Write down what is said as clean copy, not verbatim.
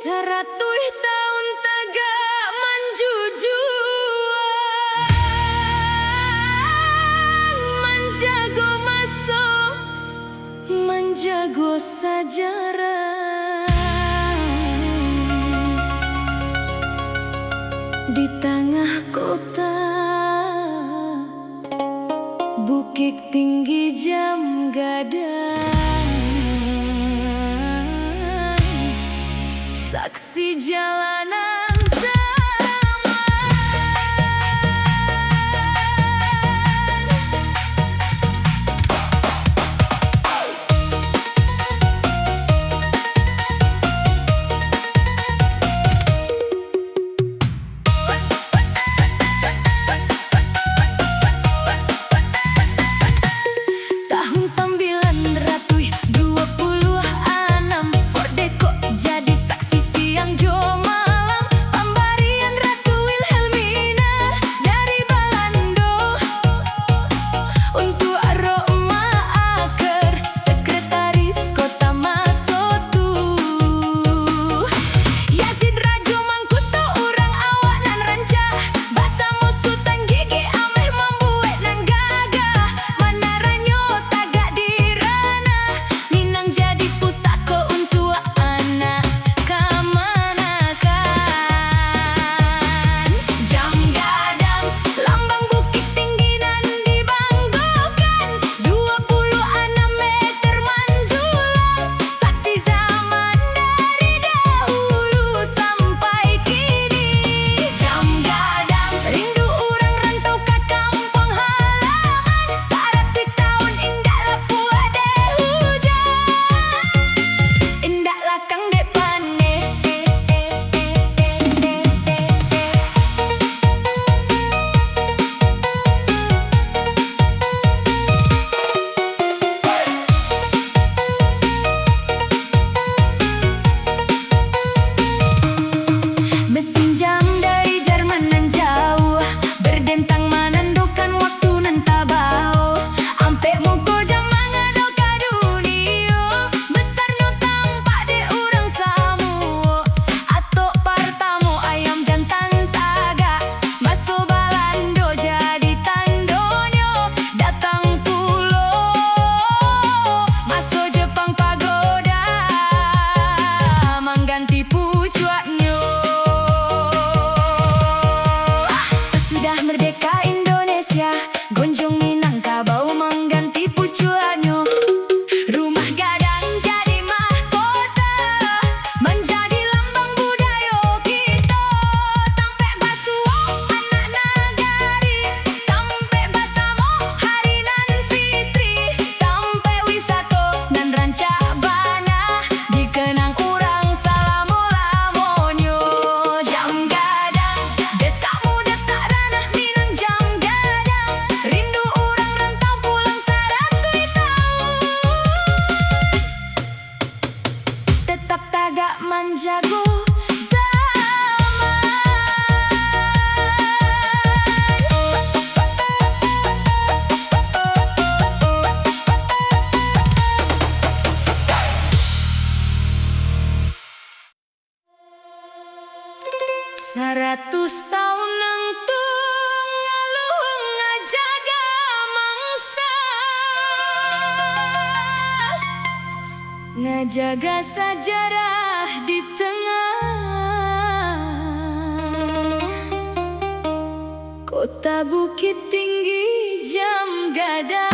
Tahun tagak manjujuan menjago maso menjago sejarah di tengah kota Bukit Tinggi Jam Gadang. Saksi jalanan zaman, tahun 1926 Fort Deco jadi saksi siang jo malam. Pemberian Ratu Wilhelmina dari Balando untuk Roma Aker, sekretaris kota Masotu. Yazid Rajo Mangkuto urang awak nan rancah, basa musuh tan gigi ameh membuat nan gagah. Menaranyo tagak dirana, Minang jadi pusako untuk anak kemanakan. Jam Gadang, lambang Bukit Tinggi nan dibanggakan, 26 meter menjulang, saksi zaman dari dahulu sampai kini. Jam Gadang, rindu urang rantau ke kampung halaman, 100 tahun indahlah puade hujan, indahlah kang dek pane. Mesin jam dari Jerman nan jauh, berdentang menentukan waktu nan tabau. Ampe muko jam mangado ka dunia, besar no tampak de urang samu. Atok partamu ayam jantan tagak, maso Balando jadi tandonyo. Datang pulo, maso Jepang pagoda, mengganti pucuaknyo. Sudah merdeka Indonesia, gonjong Minangkabau mengganti pucuannya. Rumah Gadang jadi mahkota, menjadi lambang budaya kita. Tampe basuo anak nagari, tampe basamo hari nan fitri, tampe wisato nan rancak bana, dikenang urang salamo-lamonyo. Jam Gadang, detakmu detak ranah Minang. Jam Gadang, rindu urang rantau pulang 100 tahun, tetap tagak menjago zaman. Seratus tahun nang tunggaluh ngajaga mangsa, ngajaga sejarah di tengah kota Bukit Tinggi Jam Gadang.